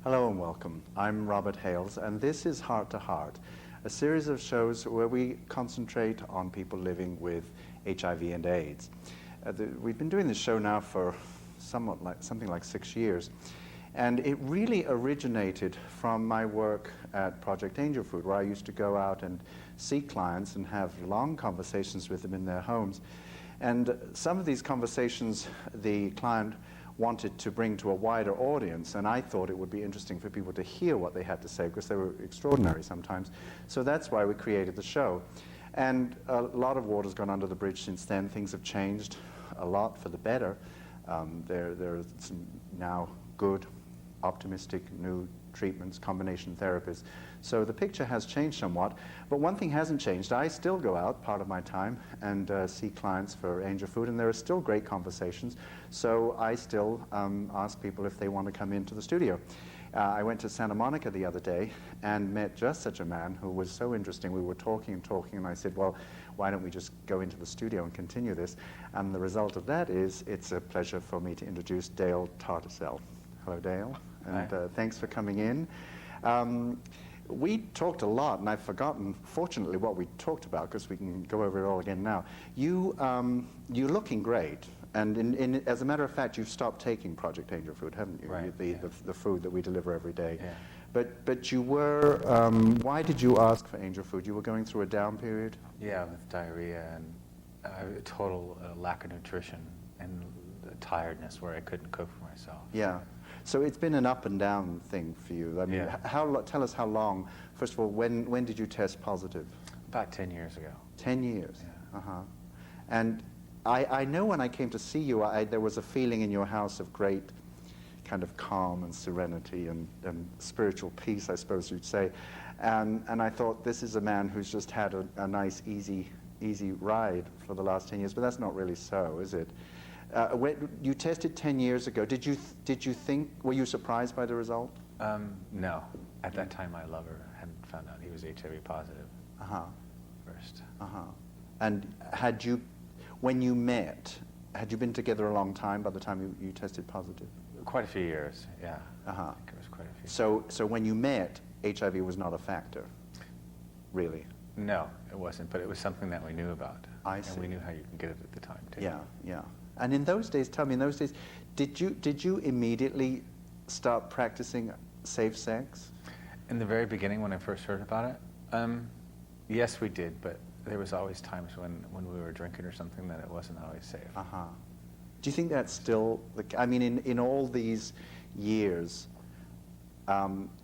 Hello and welcome. I'm Robert Hales, and this is Heart to Heart, a series of shows where we concentrate on people living with HIV and AIDS. We've been doing this show now for something like 6 years, and it really originated from my work at Project Angel Food, where I used to go out and see clients and have long conversations with them in their homes. And some of these conversations the client wanted to bring to a wider audience, and I thought it would be interesting for people to hear what they had to say, because they were extraordinary sometimes. So that's why we created the show. And a lot of water's gone under the bridge since then. Things have changed a lot for the better. There are some now good, optimistic new treatments, combination therapies. So the picture has changed somewhat, but one thing hasn't changed. I still go out part of my time and see clients for Angel Food, and there are still great conversations. So I still ask people if they want to come into the studio. I went to Santa Monica the other day and met just such a man who was so interesting. We were talking and talking, and I said, well, why don't we just go into the studio and continue this? And the result of that is it's a pleasure for me to introduce Dale Tartisel. Hello, Dale. And thanks for coming in. We talked a lot, and I've forgotten, fortunately, what we talked about, because we can go over it all again now. You're looking great, and as a matter of fact, you've stopped taking Project Angel Food, haven't you? Right. The food that we deliver every day. Yeah. But you were, why did you ask for Angel Food? You were going through a down period? Yeah, with diarrhea and a total lack of nutrition and tiredness where I couldn't cook for myself. Yeah. So it's been an up and down thing for you. I mean, Yeah. Tell us how long. First of all, when did you test positive? About 10 years ago. 10 years? Yeah. Uh-huh. And I know when I came to see you, there was a feeling in your house of great kind of calm and serenity and spiritual peace, I suppose you'd say. And I thought, this is a man who's just had a nice, easy ride for the last 10 years. But that's not really so, is it? When you tested 10 years ago, did you think, were you surprised by the result? No. At that time, my lover hadn't found out he was HIV positive first. And when you met, had you been together a long time by the time you tested positive? Quite a few years, yeah. I think it was quite a few. So when you met, HIV was not a factor, really? No, it wasn't, but it was something that we knew about. I see. And we knew how you can get it at the time, too. Yeah. And in those days, tell me, in those days, did you immediately start practicing safe sex? In the very beginning, when I first heard about it, yes, we did, but there was always times when we were drinking or something that it wasn't always safe. Do you think that's still, I mean, in all these years,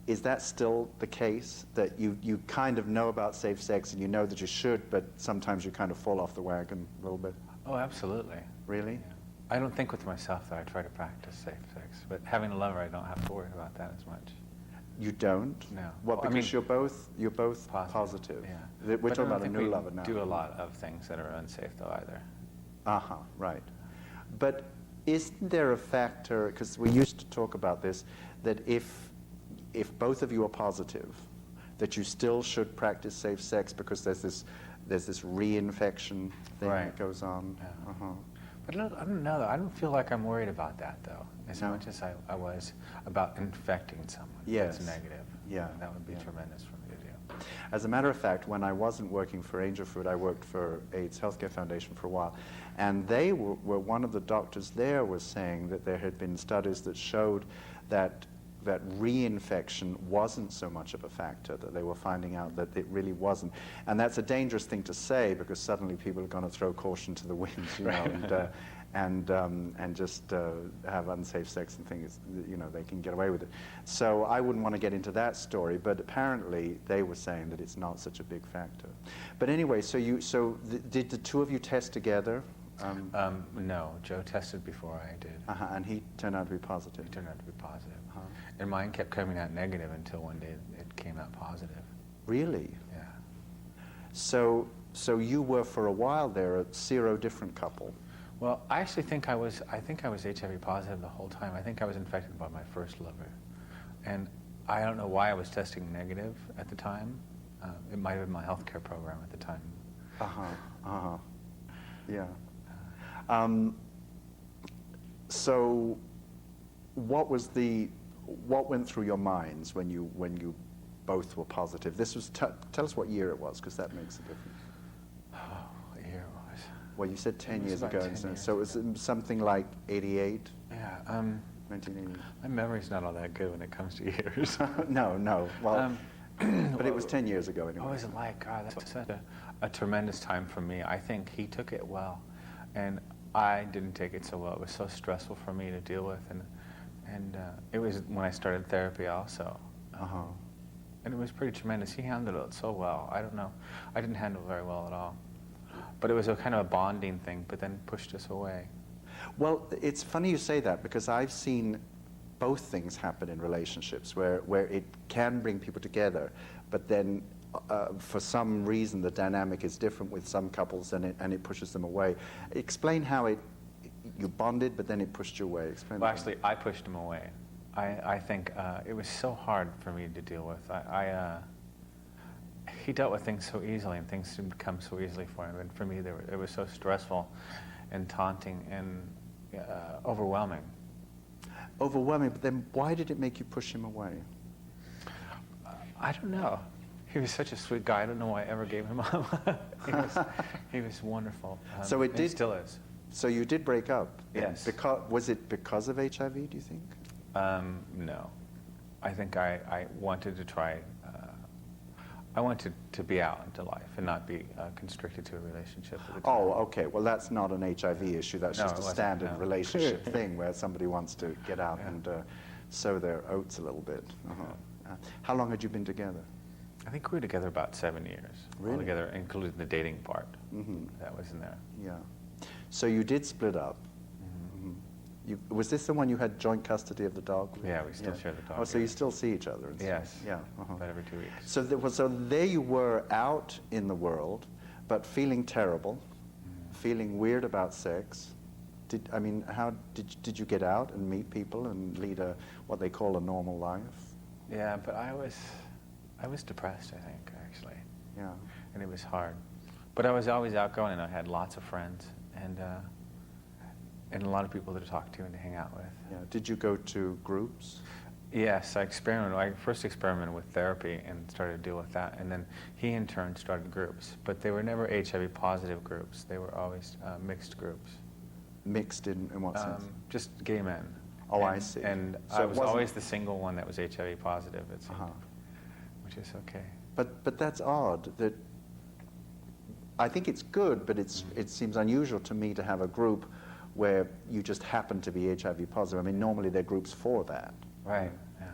is that still the case, that you kind of know about safe sex and you know that you should, but sometimes you kind of fall off the wagon a little bit? Oh, absolutely. Really? Yeah. I don't think with myself that I try to practice safe sex, but having a lover, I don't have to worry about that as much. You don't? No. Well, because I mean, you're both positive. Yeah. We're talking about a new lover now. Do a lot of things that are unsafe, though, either. Right. But isn't there a factor, because we used to talk about this, that if both of you are positive, that you still should practice safe sex because there's this reinfection thing that goes on? Yeah. But I don't know, though. I don't feel like I'm worried about that, though, as much as I was about infecting someone that's negative. Yeah. That would be tremendous for me to do. As a matter of fact, when I wasn't working for Angel Food, I worked for AIDS Healthcare Foundation for a while, and they were one of the doctors there was saying that there had been studies that showed that reinfection wasn't so much of a factor, that they were finding out that it really wasn't. And that's a dangerous thing to say, because suddenly people are going to throw caution to the wind, you know, and just have unsafe sex and things, you know, they can get away with it. So I wouldn't want to get into that story, but apparently they were saying that it's not such a big factor. But anyway, did the two of you test together? No, Joe tested before I did. And he turned out to be positive? He turned out to be positive. And mine kept coming out negative until one day it came out positive. Really? Yeah. So you were for a while there a sero-different couple. Well, I actually think I was HIV positive the whole time. I think I was infected by my first lover. And I don't know why I was testing negative at the time. It might have been my healthcare program at the time. Yeah. So what was the what went through your minds when you both were positive? This was, tell us what year it was, because that makes a difference. Oh, what year it was? Well, you said 10 years about ago, 10 years so it was something like 88? Yeah. 1980. My memory's not all that good when it comes to years. No. Well, but it was well, 10 years ago anyway. What was it like? God, that was such a tremendous time for me. I think he took it well, and I didn't take it so well. It was so stressful for me to deal with, and it was when I started therapy also. Uh-huh. And it was pretty tremendous. He handled it so well. I don't know. I didn't handle it very well at all. But it was a kind of a bonding thing, but then pushed us away. Well, it's funny you say that, because I've seen both things happen in relationships where it can bring people together, but then for some reason the dynamic is different with some couples, and it pushes them away. Explain how you bonded, but then it pushed you away. Explain. Well, actually, I pushed him away. I think it was so hard for me to deal with. He dealt with things so easily, and things didn't come so easily for him. And for me, it was so stressful and taunting and overwhelming. Overwhelming, but then why did it make you push him away? I don't know. He was such a sweet guy. I don't know why I ever gave him up. He was wonderful. So it did. Still is. So you did break up. Yes. Was it because of HIV, do you think? No. I think I wanted to try. I wanted to be out into life and not be constricted to a relationship at the time. Oh, okay. Well, that's not an HIV issue. That's No, just it a wasn't, standard no. relationship thing where somebody wants to get out Yeah. and sow their oats a little bit. Uh-huh. How long had you been together? I think we were together about 7 years. Really? Altogether, including the dating part. Mm-hmm. That was in there. Yeah. So you did split up. Was this the one you had joint custody of the dog with? Yeah, we still share the dog. Oh, so you still see each other? And stuff. Yes. Yeah. Uh-huh. About every 2 weeks. So there you were out in the world, but feeling terrible, feeling weird about sex. How did you get out and meet people and lead what they call a normal life? Yeah, but I was depressed, I think, actually. Yeah. And it was hard. But I was always outgoing, and I had lots of friends, and a lot of people to talk to and to hang out with. Yeah. Did you go to groups? Yes, I first experimented with therapy and started to deal with that, and then he in turn started groups. But they were never HIV positive groups. They were always mixed groups. Mixed in what sense? Just gay men. Oh, and, I see. And So I it was wasn't- always the single one that was HIV positive, it seemed, which is okay. But that's odd. That I think it's good, but it seems unusual to me to have a group where you just happen to be HIV positive. I mean, normally there are groups for that. Right. Yeah.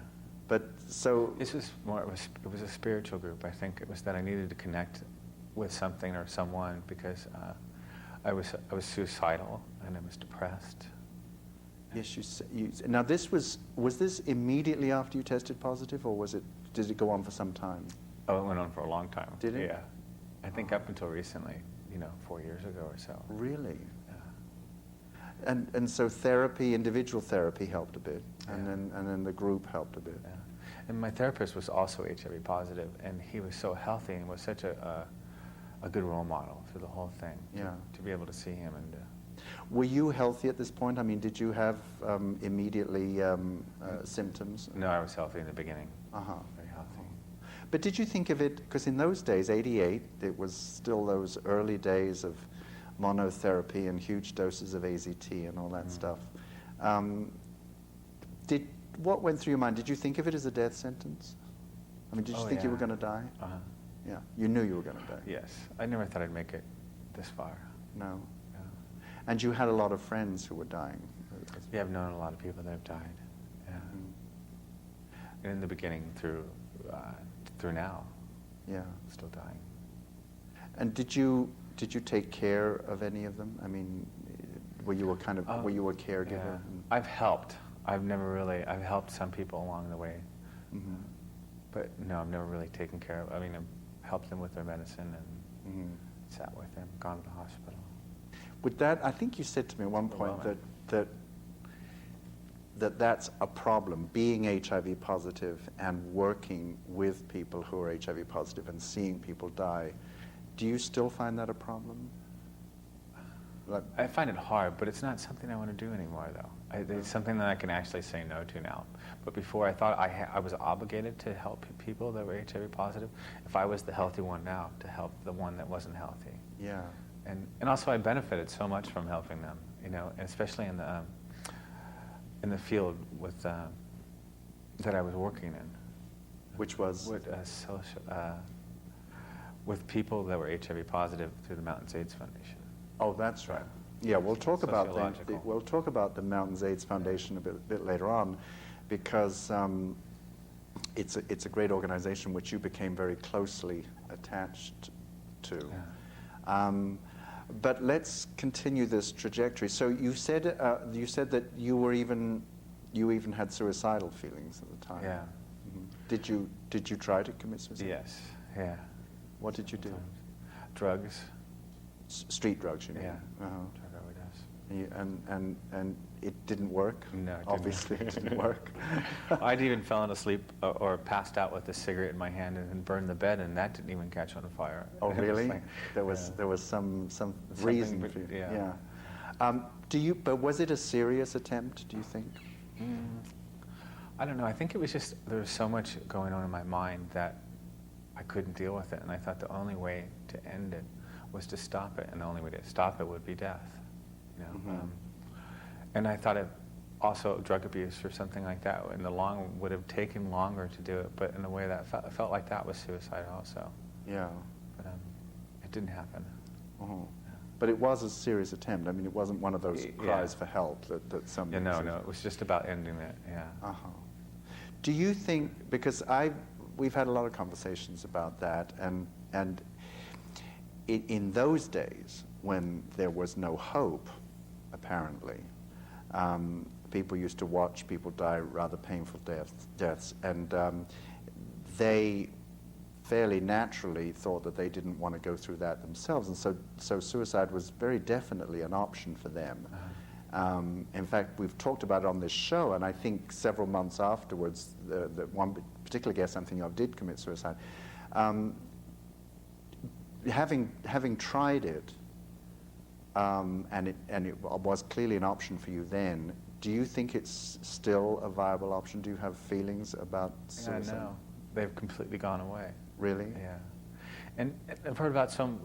But so This was more. It was a spiritual group. I think it was that I needed to connect with something or someone because I was suicidal and I was depressed. yes, now this was this immediately after you tested positive, or did it go on for some time? Oh, it went on for a long time. Did it? Yeah. I think up until recently, 4 years ago or so. Really? Yeah. And so therapy, individual therapy, helped a bit, Yeah. and then the group helped a bit. Yeah. And my therapist was also HIV positive, and he was so healthy and was such a good role model through the whole thing. Yeah. To be able to see him and. Were you healthy at this point? I mean, did you have immediately symptoms? No, I was healthy in the beginning. Uh-huh. Very healthy. But did you think of it, because in those days, 88, it was still those early days of monotherapy and huge doses of AZT and all that stuff. What went through your mind? Did you think of it as a death sentence? I mean, did you think you were going to die? Uh-huh. Yeah, you knew you were going to die. Yes. I never thought I'd make it this far. No. Yeah. And you had a lot of friends who were dying. Yeah, I've known a lot of people that have died. Yeah. And in the beginning through now. Yeah. Still dying. And did you take care of any of them? I mean, were you a caregiver? Yeah. I've helped. I've helped some people along the way. Mm-hmm. But no, I've never really taken care of. I mean, I've helped them with their medicine and sat with them, gone to the hospital. With that, I think you said to me at one point that's a problem, being HIV positive and working with people who are HIV positive and seeing people die. Do you still find that a problem? Like, I find it hard, but it's not something I want to do anymore, though. It's something that I can actually say no to now. But before, I thought I was obligated to help people that were HIV positive. If I was the healthy one now, to help the one that wasn't healthy. yeah. And also, I benefited so much from helping them, you know, especially in the field with that I was working in. Which was? With people that were HIV positive through the Mountains AIDS Foundation. Oh, that's right. Yeah, we'll talk about Sociological. we'll talk about the Mountains AIDS Foundation a bit later on, because it's a great organization which you became very closely attached to. Yeah. But let's continue this trajectory. So you said that you even had suicidal feelings at the time. Yeah. Mm-hmm. Did you try to commit suicide? Yes. Yeah. What did you do? Drugs. Street drugs, you mean? Yeah. Uh-huh. Drug overdose. And it didn't work? No, it didn't. Obviously it didn't work. I'd even fallen asleep or passed out with a cigarette in my hand and burned the bed, and that didn't even catch on fire. Oh, really? Like, there was some reason for you. Yeah. But was it a serious attempt, do you think? I don't know. I think it was just there was so much going on in my mind that I couldn't deal with it, and I thought the only way to end it was to stop it, and the only way to stop it would be death. You know. Mm-hmm. And I thought of also drug abuse or something like that. In the long would have taken longer to do it, but in a way that felt like that was suicide also. Yeah. But it didn't happen. Uh-huh. But it was a serious attempt. I mean, it wasn't one of those cries for help that some. Yeah, no, it was just about ending it. Yeah. Uh-huh. Do you think, because we've had a lot of conversations about that, and in those days when there was no hope, apparently, people used to watch people die rather painful deaths, and they fairly naturally thought that they didn't want to go through that themselves, and so suicide was very definitely an option for them. In fact, we've talked about it on this show, and I think several months afterwards, the one particular guest I'm thinking of did commit suicide. Having tried it, and it was clearly an option for you then, do you think it's still a viable option? Do you have feelings about suicide? No, they've completely gone away. Really? Yeah. And I've heard about so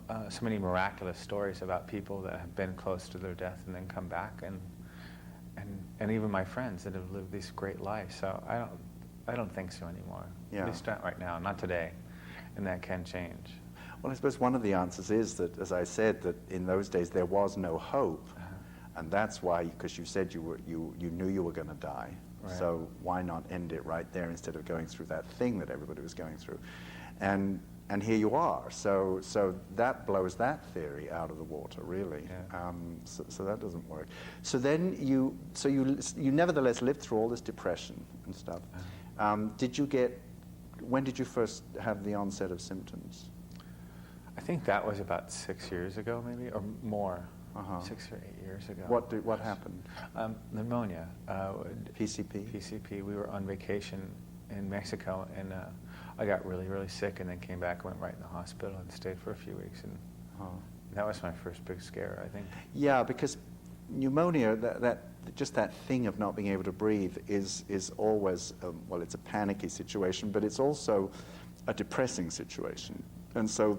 many miraculous stories about people that have been close to their death and then come back, and even my friends that have lived these great lives. So I don't think so anymore. Yeah. At least not right now, not today, and that can change. Well, I suppose one of the answers is that, as I said, that in those days there was no hope, and that's why, because you said you knew you were going to die. Right. So why not end it right there instead of going through that thing that everybody was going through, and here you are. So that blows that theory out of the water, really. Yeah. So that doesn't work. So then you nevertheless lived through all this depression and stuff. When did you first have the onset of symptoms? I think that was about 6 years ago, maybe, or more. Uh-huh. 6 or 8 years ago. What happened? Pneumonia. PCP? PCP. We were on vacation in Mexico, and I got really, really sick, and then came back, went right in the hospital, and stayed for a few weeks, and that was my first big scare, I think. Yeah, because pneumonia, just that thing of not being able to breathe is always, it's a panicky situation, but it's also a depressing situation. And so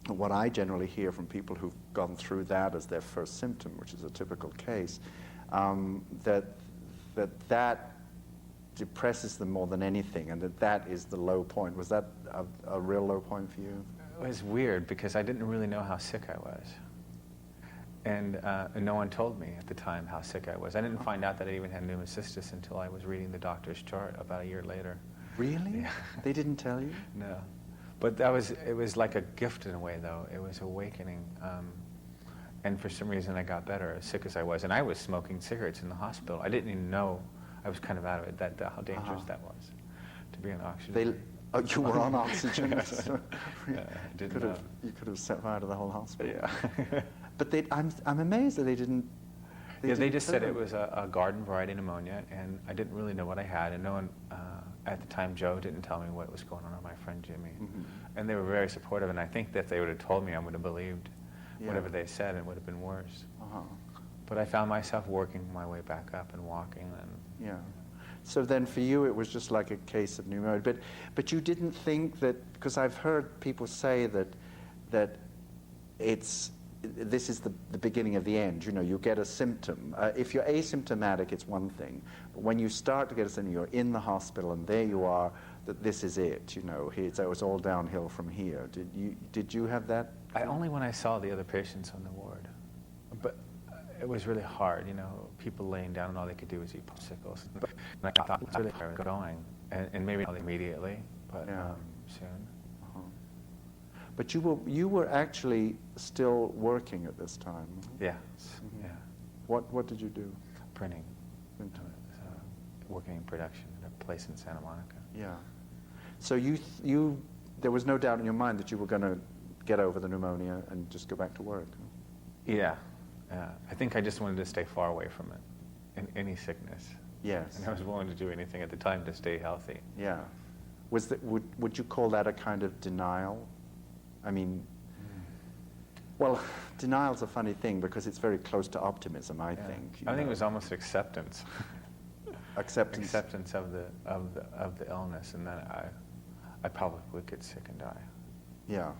what I generally hear from people who've gone through that as their first symptom, which is a typical case, that depresses them more than anything, and that is the low point. Was that a real low point for you? It was weird because I didn't really know how sick I was. And no one told me at the time how sick I was. I didn't find out that I even had pneumocystis until I was reading the doctor's chart about a year later. Really? Yeah. They didn't tell you? No. But it was like a gift in a way, though. It was awakening. And for some reason, I got better, as sick as I was. And I was smoking cigarettes in the hospital. I didn't even know. I was kind of out of it, how dangerous that was, to be on oxygen. You were on oxygen? Yeah, I didn't know. You could have set fire to the whole hospital. Yeah. But I'm amazed that they didn't. They just said it was a garden variety pneumonia, and I didn't really know what I had, and no one at the time, Joe, didn't tell me what was going on, or my friend Jimmy. Mm-hmm. And they were very supportive, and I think that if they would have told me, I would have believed. whatever they said, it would have been worse. Uh-huh. But I found myself working my way back up and walking, and Yeah. So then for you it was just like a case of pneumonia. But you didn't think that, because I've heard people say that this is the beginning of the end. You know, you get a symptom. If you're asymptomatic, it's one thing. But when you start to get a symptom, you're in the hospital and there you are, that this is it, you know. So it's all downhill from here. Did you have that? only when I saw the other patients on the ward. But it was really hard, you know, people laying down and all they could do was eat popsicles. And I thought it was really hard going, and maybe not immediately, but soon. Uh-huh. But you were actually still working at this time. Yeah, Mm-hmm. yeah. What did you do? Printing. Printing. Working in production at a place in Santa Monica. Yeah. So there was no doubt in your mind that you were going to get over the pneumonia and just go back to work. Yeah. I think I just wanted to stay far away from it, in any sickness. Yes. And I was willing to do anything at the time to stay healthy. Yeah. Would you call that a kind of denial? I mean, well, denial's a funny thing because it's very close to optimism, I think. I think it was almost acceptance. Acceptance. Acceptance of the illness, and then I probably could sick and die. Yeah.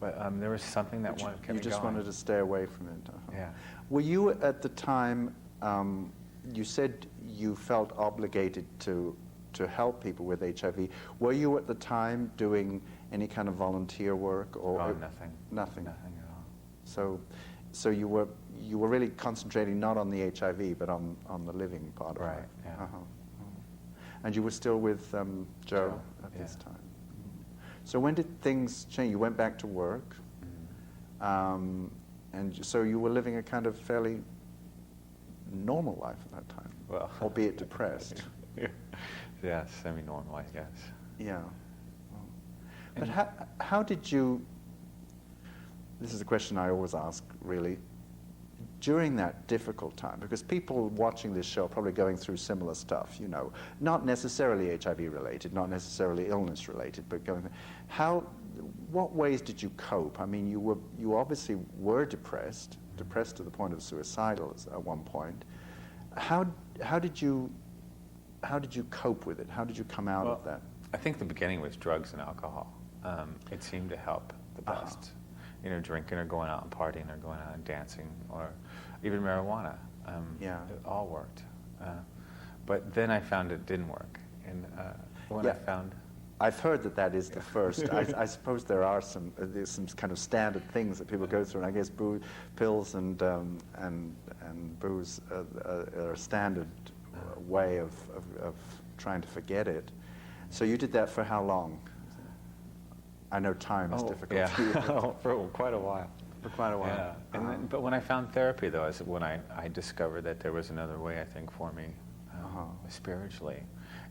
But there was something that kept me going. You just wanted to stay away from it. Uh-huh. Yeah. Were you at the time? You said you felt obligated to help people with HIV. Were you at the time doing any kind of volunteer work or nothing? Nothing. Nothing at all. So you were really concentrating not on the HIV but on the living part of it. Right. Yeah. Uh-huh. And you were still with Joe at this time. So when did things change? You went back to work, and so you were living a kind of fairly normal life at that time, Well, albeit depressed. Yeah, semi-normal, I guess. Yeah. But how did you, this is a question I always ask, really, during that difficult time, because people watching this show are probably going through similar stuff, you know, not necessarily HIV related, not necessarily illness related, but what ways did you cope? I mean, you obviously were depressed to the point of suicidal at one point. How did you cope with it? How did you come out of that? I think the beginning was drugs and alcohol. It seemed to help the best. You know, drinking or going out and partying or going out and dancing or even marijuana. It all worked. But then I found it didn't work. And I've heard that is the first. I suppose there's some kind of standard things that people go through, and I guess pills and booze are a standard way of trying to forget it. So you did that for how long? I know time is difficult. Yeah, for quite a while. For quite a while. Yeah. But when I found therapy, though, is when I discovered that there was another way, I think, for me spiritually.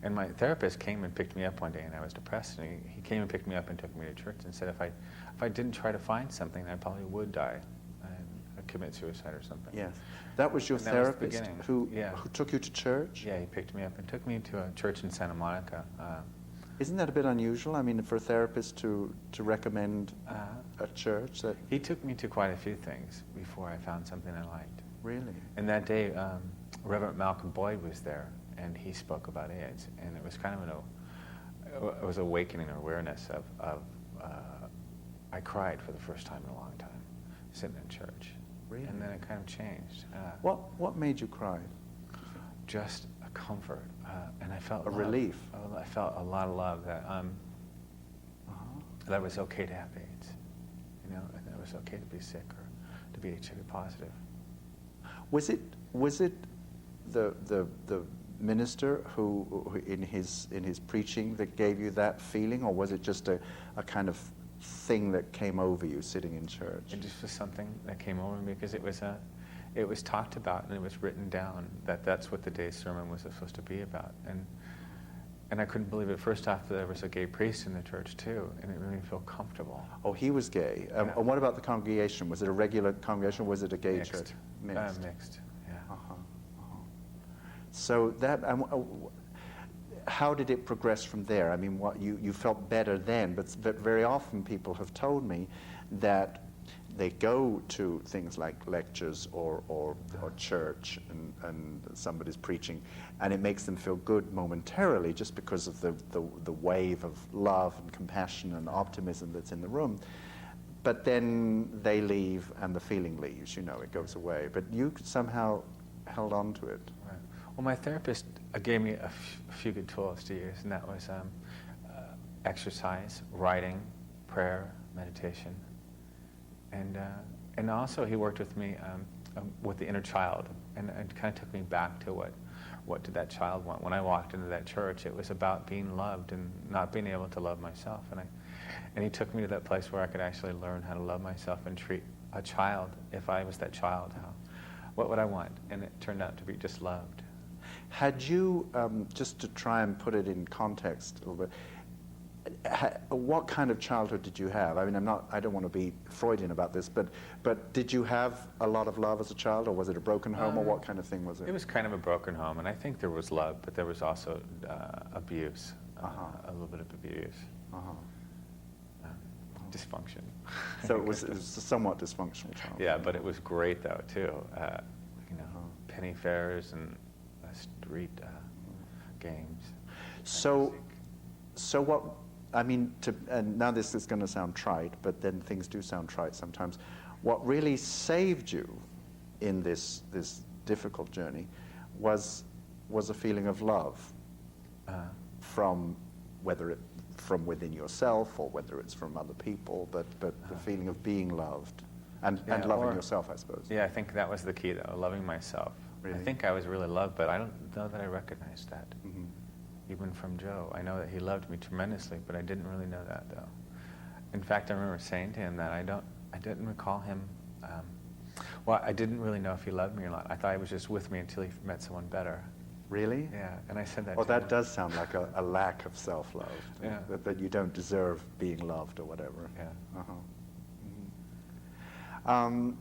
And my therapist came and picked me up one day, and I was depressed. And he came and picked me up and took me to church and said if I didn't try to find something, I probably would die and commit suicide or something. Yes. That was your therapist who took you to church? Yeah, he picked me up and took me to a church in Santa Monica. Isn't that a bit unusual? I mean, for a therapist to recommend a church that... He took me to quite a few things before I found something I liked. Really? And that day, Reverend Malcolm Boyd was there, and he spoke about AIDS, and it was kind of it was awakening awareness of I cried for the first time in a long time, sitting in church. Really? And then it kind of changed. What made you cry? Just a comfort, and I felt relief. I felt a lot of love that that it was okay to have AIDS, you know, and that it was okay to be sick or to be HIV positive. Was it the minister who in his preaching that gave you that feeling, or was it just a kind of thing that came over you sitting in church? It just was something that came over me because it was talked about and it was written down that that's what the day's sermon was supposed to be about, and I couldn't believe it. First off, there was a gay priest in the church too, and it made me feel comfortable. Oh, he was gay. And what about the congregation? Was it a regular congregation, or was it a gay church? Mixed. Mixed. Yeah. So that, how did it progress from there? I mean, you felt better then, but very often people have told me that they go to things like lectures or church and somebody's preaching, and it makes them feel good momentarily just because of the wave of love and compassion and optimism that's in the room. But then they leave and the feeling leaves, it goes away. But you somehow held on to it. Right. Well, my therapist gave me a few good tools to use, and that was exercise, writing, prayer, meditation. And also he worked with me with the inner child, and it kind of took me back to what did that child want. When I walked into that church, it was about being loved and not being able to love myself. And he took me to that place where I could actually learn how to love myself and treat a child, if I was that child, what would I want? And it turned out to be just loved. Had you, just to try and put it in context a little bit, what kind of childhood did you have? I mean, I don't want to be Freudian about this, but did you have a lot of love as a child, or was it a broken home, or what kind of thing was it? It was kind of a broken home, and I think there was love, but there was also abuse, a little bit of abuse, dysfunction. So it was a somewhat dysfunctional childhood. Yeah, but it was great though too. Penny fairs and street games. So what? I mean, and now this is going to sound trite, but then things do sound trite sometimes. What really saved you in this difficult journey was a feeling of love from from within yourself or whether it's from other people, but the feeling of being loved and loving yourself, I suppose. Yeah, I think that was the key though, loving myself. Really? I think I was really loved, but I don't know that I recognized that. Mm-hmm. Even from Joe. I know that he loved me tremendously, but I didn't really know that though. In fact, I remember saying to him that I didn't recall him, I didn't really know if he loved me or not. I thought he was just with me until he met someone better. Really? Yeah, and I said that Oh, to that him. does sound like a lack of self-love. Yeah. That you don't deserve being loved or whatever. Yeah. Uh-huh. Mm-hmm.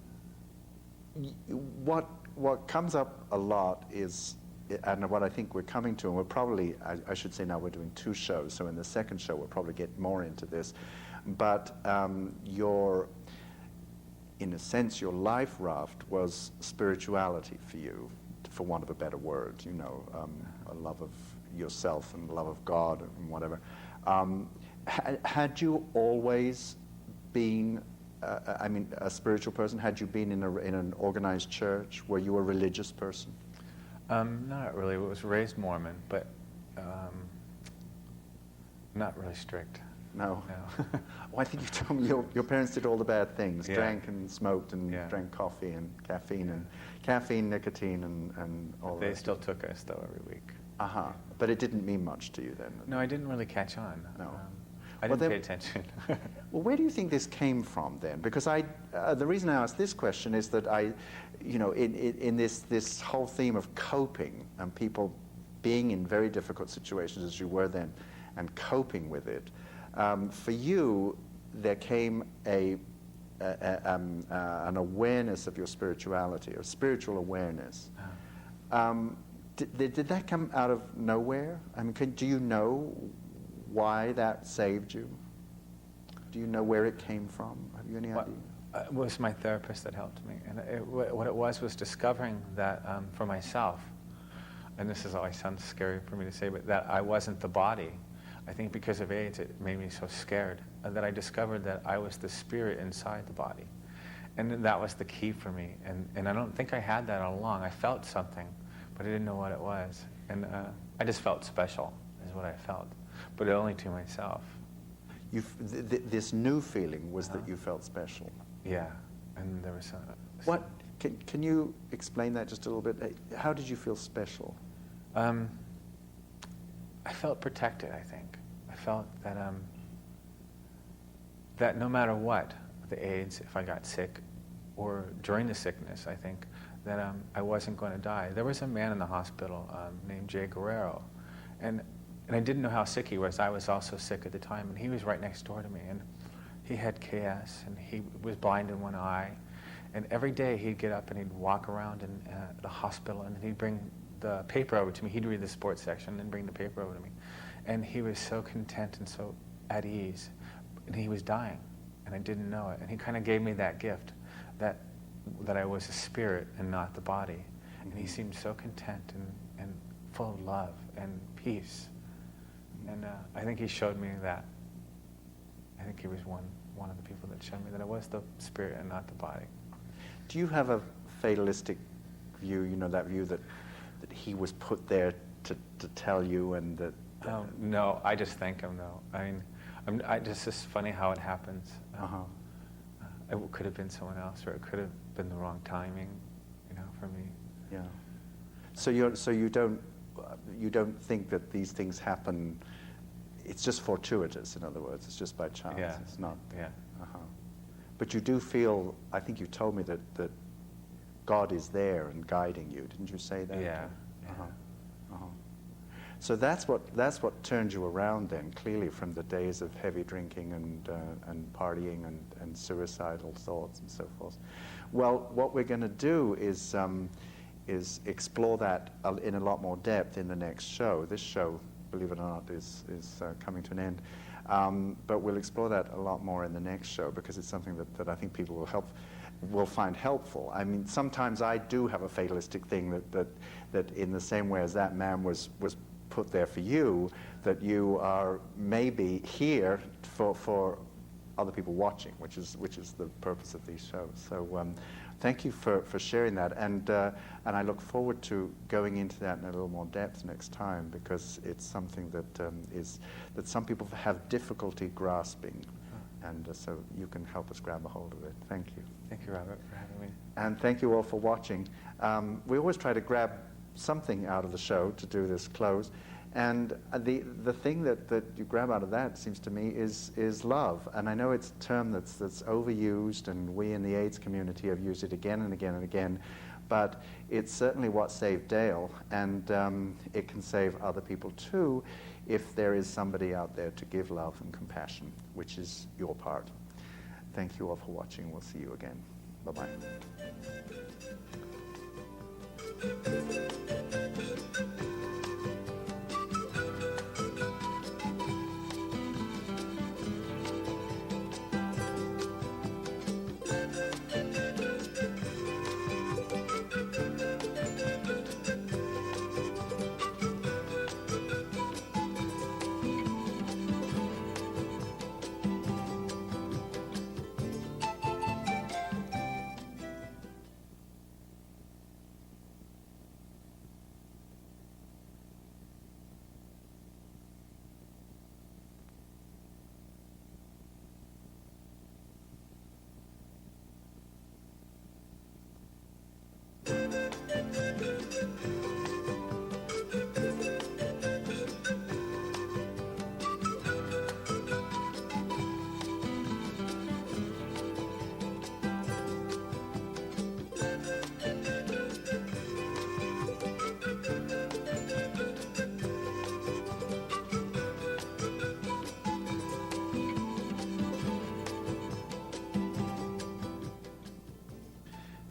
What comes up a lot is, and what I think we're coming to, and we're probably, I should say now we're doing 2 shows, so in the second show we'll probably get more into this, but in a sense, your life raft was spirituality for you, for want of a better word, a love of yourself and love of God and whatever. Had you always been, a spiritual person? Had you been in an organized church? Were you a religious person? Not really. I was raised Mormon, but not really strict. No. No. Well, I think you told me your parents did all the bad things, Yeah. drank and smoked and Yeah. drank coffee and caffeine, nicotine, and all that. They still took us though every week. Uh-huh. But it didn't mean much to you then? No, I didn't really catch on. No. I Well, didn't then- pay attention. Well, where do you think this came from then? Because the reason I ask this question is that in this whole theme of coping and people being in very difficult situations as you were then and coping with it, for you there came an awareness of your spirituality, or spiritual awareness. Did that come out of nowhere? I mean, do you know why that saved you? Do you know where it came from? Have you any idea? It was my therapist that helped me. And what it was discovering that for myself, and this is always sounds scary for me to say, but that I wasn't the body. I think because of AIDS, it made me so scared that I discovered that I was the spirit inside the body. And that was the key for me. And I don't think I had that all along. I felt something, but I didn't know what it was. And I just felt special, is what I felt, but only to myself. This new feeling was that you felt special. Yeah, and there was What? Can you explain that just a little bit? How did you feel special? I felt protected, I think. I felt that that no matter what, the AIDS, if I got sick, or during the sickness, I think, that I wasn't going to die. There was a man in the hospital named Jay Guerrero, and I didn't know how sick he was. I was also sick at the time, and he was right next door to me, and he had KS, and he was blind in one eye, and every day he'd get up and he'd walk around in the hospital, and he'd bring the paper over to me. He'd read the sports section and bring the paper over to me, and he was so content and so at ease, and he was dying, and I didn't know it. And he kind of gave me that gift, that I was a spirit and not the body. And he seemed so content and full of love and peace. And I think he showed me that. I think he was one of the people that showed me that I was the spirit and not the body. Do you have a fatalistic view, that view that he was put there to tell you and that... No, I just thank him, though. I mean, it's just funny how it happens. It could have been someone else, or it could have been the wrong timing, for me. Yeah. So you don't think that these things happen? It's just fortuitous. In other words, it's just by chance. Yeah. It's not. Yeah. But you do feel. I think you told me that God is there and guiding you. Didn't you say that? Yeah. So that's what turned you around then, clearly, from the days of heavy drinking and partying and suicidal thoughts and so forth. Well, what we're going to do is explore that in a lot more depth in the next show. This show, believe it or not, is coming to an end. But we'll explore that a lot more in the next show because it's something that I think people will find helpful. I mean, sometimes I do have a fatalistic thing that in the same way as that man was put there for you, that you are maybe here for other people watching, which is the purpose of these shows. So thank you for sharing that, and I look forward to going into that in a little more depth next time, because it's something that some people have difficulty grasping, and so you can help us grab a hold of it. Thank you. Thank you, Robert, for having me. And thank you all for watching. We always try to grab something out of the show to do this close, and the thing that you grab out of that, seems to me, is love. And I know it's a term that's overused, and we in the AIDS community have used it again and again and again, but it's certainly what saved Dale, and it can save other people too if there is somebody out there to give love and compassion, which is your part. Thank you all for watching. We'll see you again. Bye-bye.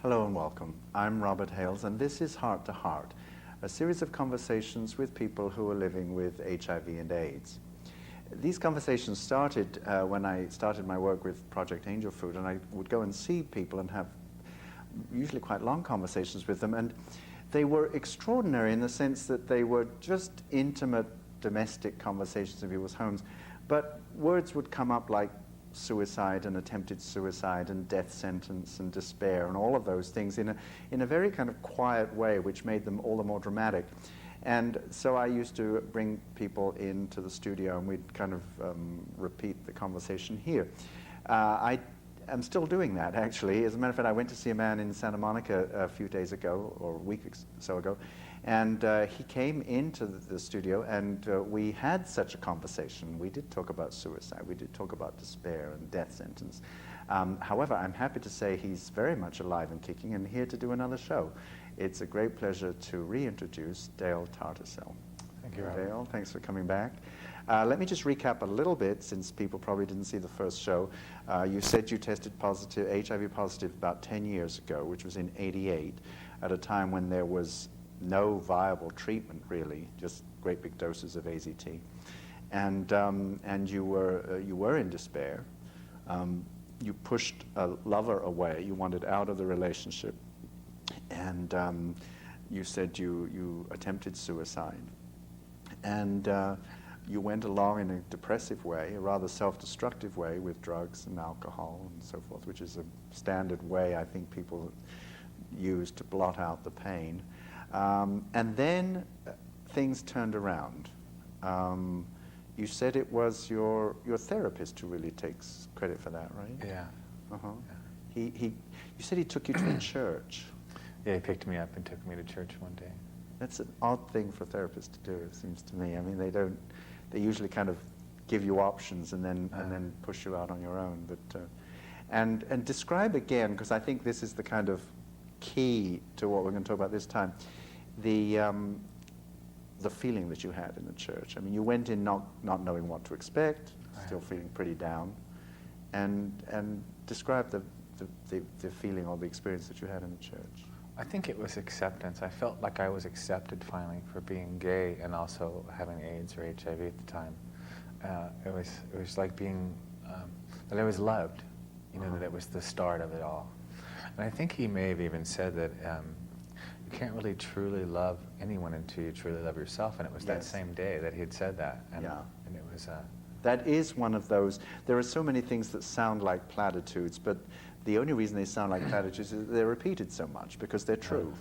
Hello and welcome. I'm Robert Hales, and this is Heart to Heart, a series of conversations with people who are living with HIV and AIDS. These conversations started when I started my work with Project Angel Food, and I would go and see people and have usually quite long conversations with them, and they were extraordinary in the sense that they were just intimate domestic conversations in people's homes, but words would come up like suicide and attempted suicide and death sentence and despair and all of those things in a very kind of quiet way, which made them all the more dramatic. And so I used to bring people into the studio, and we'd kind of repeat the conversation here. I am still doing that, actually. As a matter of fact, I went to see a man in Santa Monica a few days ago, or a week or so ago, and he came into the studio, and we had such a conversation. We did talk about suicide. We did talk about despair and death sentence. However, I'm happy to say he's very much alive and kicking and here to do another show. It's a great pleasure to reintroduce Dale Tartisel. Thank you, Robert. Dale, thanks for coming back. Let me just recap a little bit, since people probably didn't see the first show. You said you tested positive, HIV positive, about 10 years ago, which was in '88, at a time when there was no viable treatment, really, just great big doses of AZT. And you were in despair. you pushed a lover away. You wanted out of the relationship, and you said you attempted suicide, and you went along in a depressive way, a rather self-destructive way, with drugs and alcohol and so forth, which is a standard way I think people use to blot out the pain. And then things turned around. You said it was your therapist who really takes credit for that, right? Yeah. Uh-huh. Yeah. You said he took you to a church. Yeah, he picked me up and took me to church one day. That's an odd thing for therapists to do, it seems to me. I mean, they usually kind of give you options and then push you out on your own. But and describe again, because I think this is the kind of key to what we're going to talk about this time, the feeling that you had in the church. I mean, you went in not knowing what to expect, still feeling pretty down, and describe the feeling or the experience that you had in the church. I think it was acceptance. I felt like I was accepted finally for being gay and also having AIDS or HIV at the time. It was like being that I was loved, that it was the start of it all. And I think he may have even said that you can't really truly love anyone until you truly love yourself. And it was that same day that he had said that. And, and it was. That is one of those. There are so many things that sound like platitudes, but the only reason they sound like platitudes is that they're repeated so much because they're true.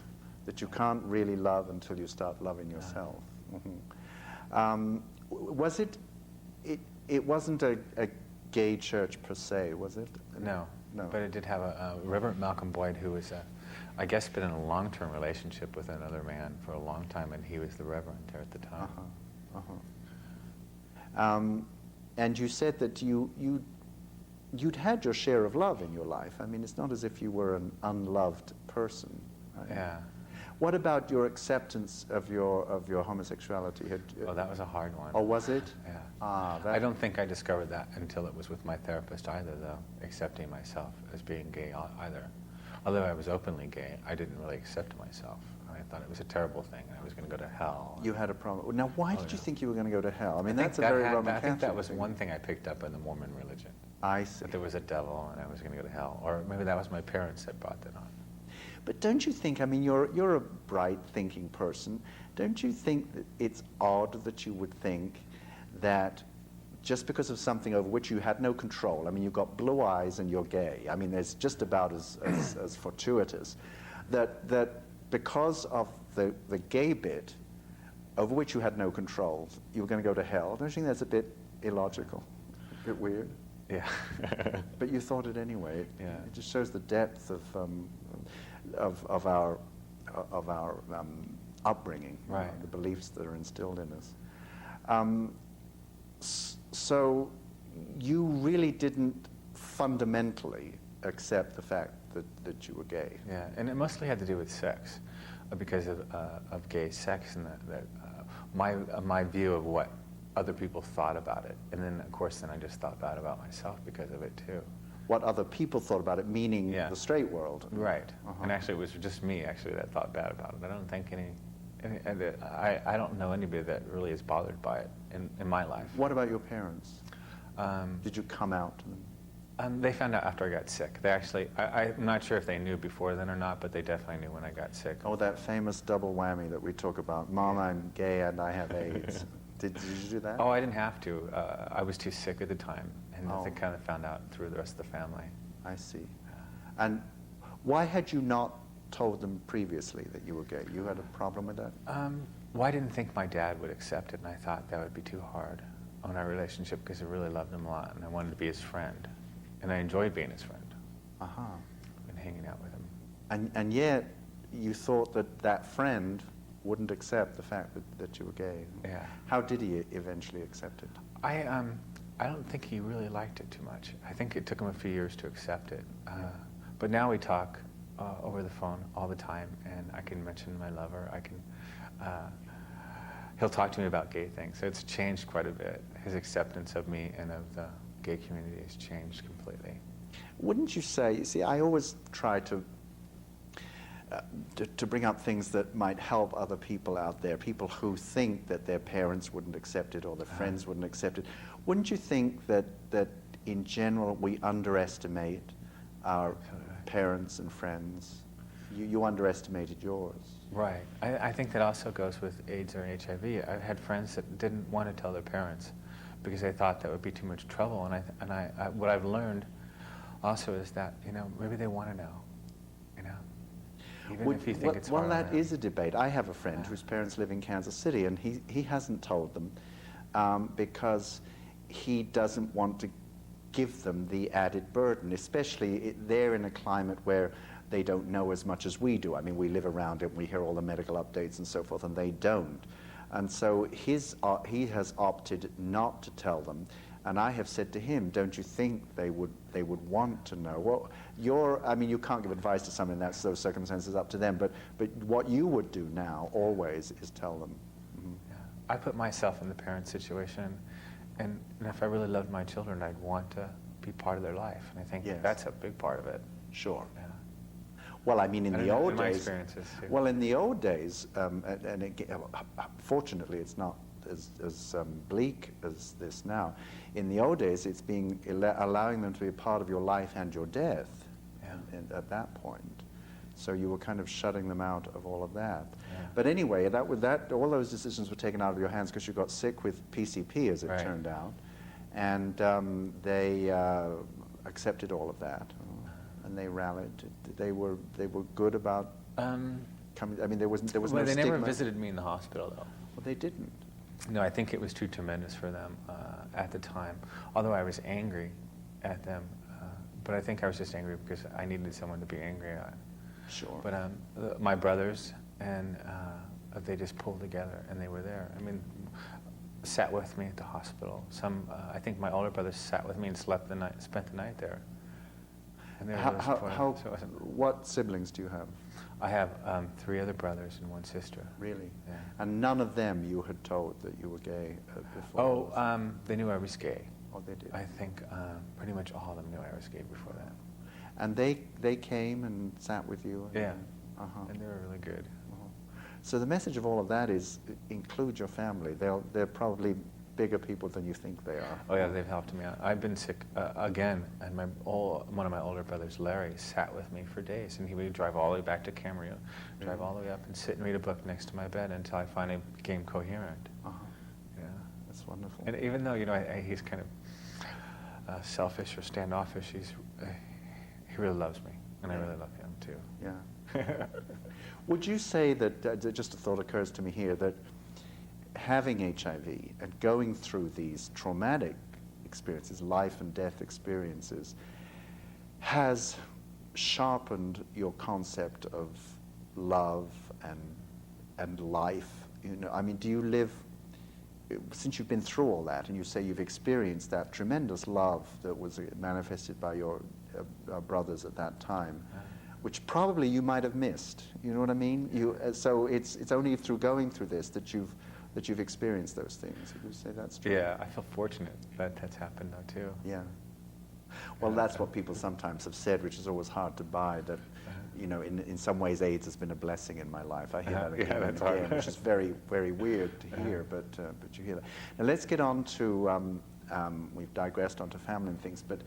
That you can't really love until you start loving yourself. Was it? It wasn't a gay church per se, was it? No. But it did have a Reverend Malcolm Boyd, who was, I guess, been in a long-term relationship with another man for a long time, and he was the reverend there at the time. And you said that you'd had your share of love in your life. I mean, it's not as if you were an unloved person. Right? Yeah. What about your acceptance of your homosexuality? Oh, that was a hard one. Oh, was it? Yeah. I don't think I discovered that until it was with my therapist either, though, accepting myself as being gay either. Although I was openly gay, I didn't really accept myself. I thought it was a terrible thing, and I was going to go to hell. You had a problem. Now, why did you think you were going to go to hell? I mean, that's a that very Roman Catholic I think that was thing. one thing I picked up in the Mormon religion. I see. That there was a devil, and I was going to go to hell. Or maybe that was my parents that brought that on. But don't you think, I mean, you're a bright thinking person, don't you think that it's odd that you would think that just because of something over which you had no control, I mean, you've got blue eyes and you're gay, I mean, it's just about as fortuitous, that because of the gay bit over which you had no control, you were going to go to hell? Don't you think that's a bit illogical, a bit weird? Yeah. But you thought it anyway. Yeah. It just shows the depth of our upbringing, right. The beliefs that are instilled in us. So you really didn't fundamentally accept the fact that you were gay. Yeah, and it mostly had to do with sex, because of gay sex and my view of what other people thought about it, and then of course I just thought bad about myself because of it too. What other people thought about it, meaning the straight world. Right. And actually it was just me that thought bad about it. I don't think I don't know anybody that really is bothered by it in my life. What about your parents? Did you come out to them? They found out after I got sick. They actually, I'm not sure if they knew before then or not, but they definitely knew when I got sick. Oh, that famous double whammy that we talk about. Mom, I'm gay and I have AIDS. Did you do that? Oh, I didn't have to. I was too sick at the time, and they kind of found out through the rest of the family. I see. And why had you not told them previously that you were gay? You had a problem with that? Well, I didn't think my dad would accept it, and I thought that would be too hard on our relationship because I really loved him a lot, and I wanted to be his friend, and I enjoyed being his friend. And hanging out with him. And yet, you thought that friend wouldn't accept the fact that you were gay. Yeah. How did he eventually accept it? I don't think he really liked it too much. I think it took him a few years to accept it. But now we talk over the phone all the time, and I can mention my lover. He'll talk to me about gay things. So it's changed quite a bit. His acceptance of me and of the gay community has changed completely. Wouldn't you say, you see, I always try to bring up things that might help other people out there, people who think that their parents wouldn't accept it or their friends wouldn't accept it. Wouldn't you think that in general, we underestimate our parents and friends. You underestimated yours. Right. I think that also goes with AIDS or HIV. I had friends that didn't want to tell their parents because they thought that would be too much trouble. And I what I've learned also is that, maybe they want to know, even if you think it's hard. Well, that is a debate. I have a friend whose parents live in Kansas City, and he hasn't told them because he doesn't want to give them the added burden, especially they're in a climate where they don't know as much as we do. I mean, we live around it, we hear all the medical updates and so forth, and they don't. And so he has opted not to tell them. And I have said to him, don't you think they would want to know? Well, you can't give advice to someone in those circumstances, up to them, but what you would do now always is tell them. Mm-hmm. Yeah. I put myself in the parent situation, and if I really loved my children, I'd want to be part of their life. And I think that's a big part of it. Sure. Yeah. Well, I mean, in the old days. Experiences too. Well, in the old days, fortunately, it's not as bleak as this now. In the old days, it's allowing them to be a part of your life and your death. Yeah. At that point, so you were kind of shutting them out of all of that. Yeah. But anyway, all those decisions were taken out of your hands because you got sick with PCP, as it turned out, and they accepted all of that. And they rallied. They were good about coming. I mean, there was no stigma. They never visited me in the hospital, though. Well, they didn't. No, I think it was too tremendous for them at the time. Although I was angry at them, but I think I was just angry because I needed someone to be angry at. Sure. But my brothers and they just pulled together and they were there. I mean, sat with me at the hospital. I think my older brothers sat with me and spent the night there. And they were really supportive. What siblings do you have? I have 3 other brothers and 1 sister. Really? Yeah. And none of them you had told that you were gay before? Oh, they knew I was gay. Oh, they did? I think pretty much all of them knew I was gay before that. And they came and sat with you? Yeah. Uh-huh. And they were really good. Uh-huh. So the message of all of that is include your family. They're probably bigger people than you think they are. Oh yeah, they've helped me out. I've been sick again, and one of my older brothers, Larry, sat with me for days, and he would drive all the way back to Camarillo, drive all the way up, and sit and read a book next to my bed until I finally became coherent. Uh-huh. Yeah, that's wonderful. And even though he's kind of selfish or standoffish, he really loves me, and I really love him too. Yeah. Would you say that just a thought occurs to me here that having HIV and going through these traumatic experiences, life and death experiences, has sharpened your concept of love and life? I mean, do you live, since you've been through all that, and you say you've experienced that tremendous love that was manifested by your brothers at that time, which probably you might have missed. You know what I mean? So it's only through going through this that you've experienced those things. Would you say that's true? Yeah, I feel fortunate that that's happened though too. Yeah. Well, that's what people sometimes have said, which is always hard to buy, that, in some ways AIDS has been a blessing in my life. I hear that again and again, which is very, very weird to hear, but you hear that. Now let's get on to, we've digressed onto family and things, but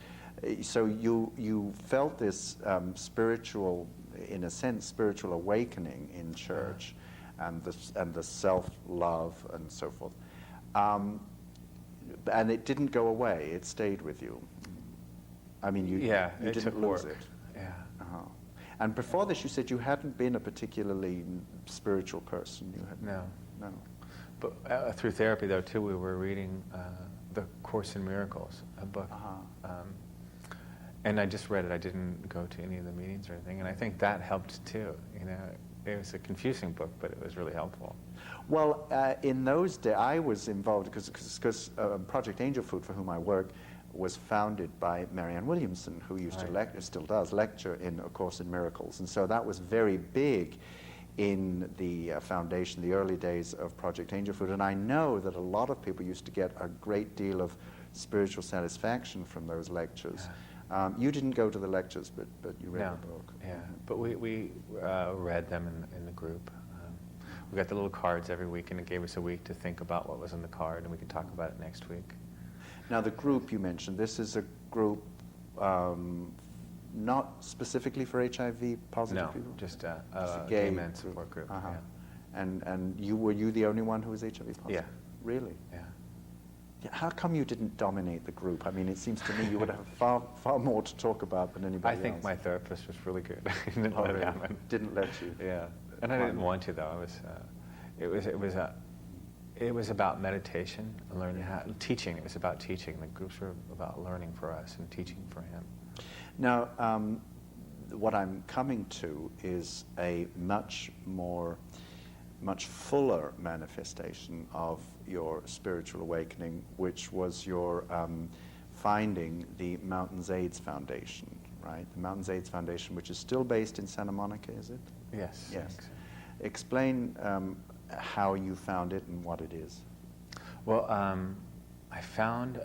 so you felt this spiritual, in a sense, spiritual awakening in church. And the self-love and so forth. And it didn't go away. It stayed with you. I mean, you didn't lose it. Yeah. Uh-huh. And before this, you said you hadn't been a particularly spiritual person. You had No. But through therapy, though, too, we were reading The Course in Miracles, a book. Uh-huh. And I just read it. I didn't go to any of the meetings or anything. And I think that helped, too. It was a confusing book, but it was really helpful. Well, in those days, I was involved because Project Angel Food, for whom I work, was founded by Marianne Williamson, who used to still does lecture in A Course in Miracles, and so that was very big in the foundation, the early days of Project Angel Food, and I know that a lot of people used to get a great deal of spiritual satisfaction from those lectures. You didn't go to the lectures, but you read the book. Yeah, but we read them in the group. We got the little cards every week, and it gave us a week to think about what was in the card, and we could talk about it next week. Now, the group you mentioned, this is a group not specifically for HIV positive No, people? just a a gay gay men group. support group. Uh-huh. Yeah. And were you the only one who was HIV positive? Yeah. Really? Yeah. Yeah, how come you didn't dominate the group? I mean, it seems to me you would have far more to talk about than anybody I think else. my therapist was really good. He didn't Oh, let it really? happen. Didn't let you? Yeah, and I didn't want to though. It was about meditation and learning how teaching. It was about teaching. The groups were about learning for us and teaching for him. Now, what I'm coming to is a much fuller manifestation of your spiritual awakening, which was your finding the Mountains AIDS Foundation, right? The Mountains AIDS Foundation, which is still based in Santa Monica, is it? Yes. Yes. Explain how you found it and what it is. Well, I found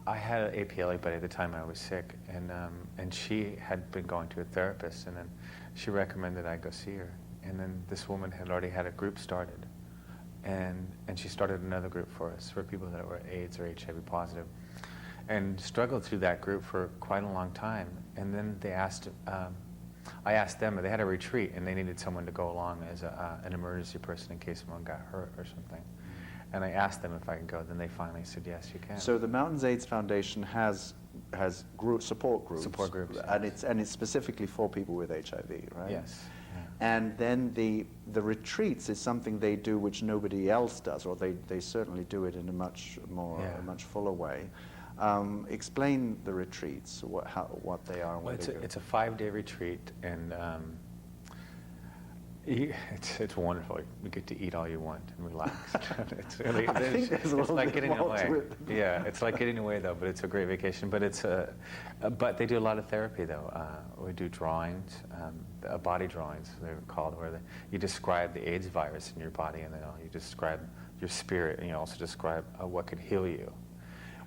I had an APLA buddy at the time I was sick, and she had been going to a therapist, and then she recommended I go see her. And then this woman had already had a group started, and she started another group for us, for people that were AIDS or HIV positive, and struggled through that group for quite a long time. And then they asked, I asked them, they had a retreat, and they needed someone to go along as an emergency person in case someone got hurt or something. And I asked them if I could go. Then they finally said, yes, you can. So the Mountains AIDS Foundation has support groups. Support groups, and it's specifically for people with HIV, right? Yes. And then the retreats is something they do which nobody else does, or they certainly do it in a much fuller way. Explain the retreats, what they are. And Well, what they do. it's a 5-day retreat, and it's wonderful. You get to eat all you want and relax. It's really, I think there's a little like bit getting more away. to it. Yeah, it's like getting away though, but it's a great vacation. But but they do a lot of therapy though. We do drawings, body drawings they're called, where you describe the AIDS virus in your body, and then you describe your spirit, and you also describe what could heal you.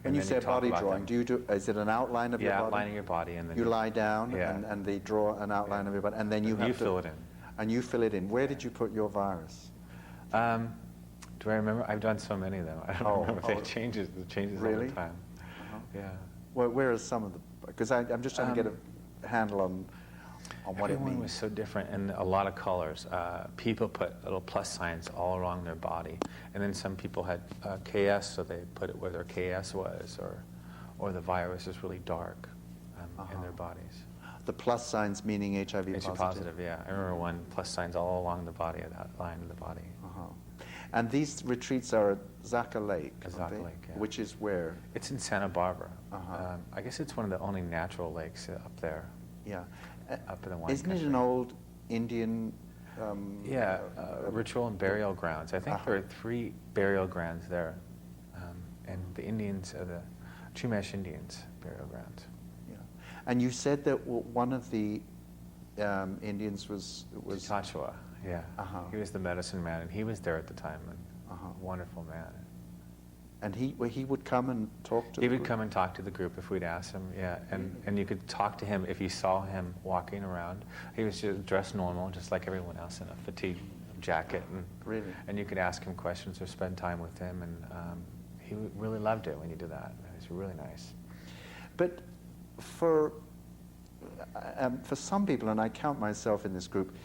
When you say body drawing, is it an outline of your body? Yeah, outlining your body, and then you lie down, yeah. and they draw an outline of your body, and then you have to fill it in. And you fill it in. Where did you put your virus? Do I remember? I've done so many of them. I don't remember. It changes really? all the time. Uh-huh. Yeah. Well, where are some of the? Because I'm just trying to get a handle on what it means. Everyone was so different, and a lot of colors. People put little plus signs all around their body, and then some people had KS, so they put it where their KS was, or the virus is really dark in their bodies. The plus signs meaning HIV positive? positive, yeah. I remember one plus signs all along the body, that line of the body. And these retreats are at Zaca Lake, Zaca Lake, yeah. Which is where? It's in Santa Barbara. I guess it's one of the only natural lakes up there. Yeah. Up in the wine Isn't country. it an old Indian... ritual and burial grounds. I think there are 3 burial grounds there. And the Indians are the Chumash Indians burial grounds. And you said that one of the Indians was Tachua, yeah. He was the medicine man, and he was there at the time. And wonderful man. And he would come and talk to. He would come and talk to the group if we'd ask him, yeah. And you could talk to him if you saw him walking around. He was just dressed normal, just like everyone else, in a fatigue jacket, and you could ask him questions or spend time with him, and he really loved it when you did that. It was really nice. But for some people, and I count myself in this group,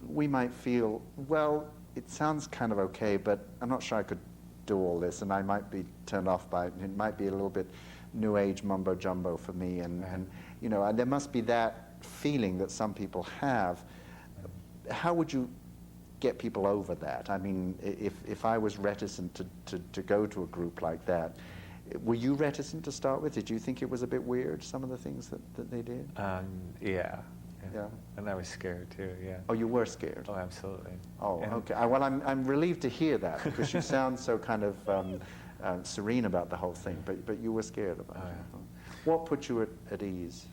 we might feel, well, it sounds kind of okay, but I'm not sure I could do all this, and I might be turned off by it, and it might be a little bit new age mumbo jumbo for me, and there must be that feeling that some people have. How would you get people over that? I mean, if I was reticent to go to a group like that, were you reticent to start with? Did you think it was a bit weird, some of the things that they did? Yeah. Yeah. And I was scared too, yeah. Oh, you were scared? Oh, absolutely. Oh, okay. Well, I'm relieved to hear that, because you sound so kind of serene about the whole thing, but you were scared about it. What put you at ease?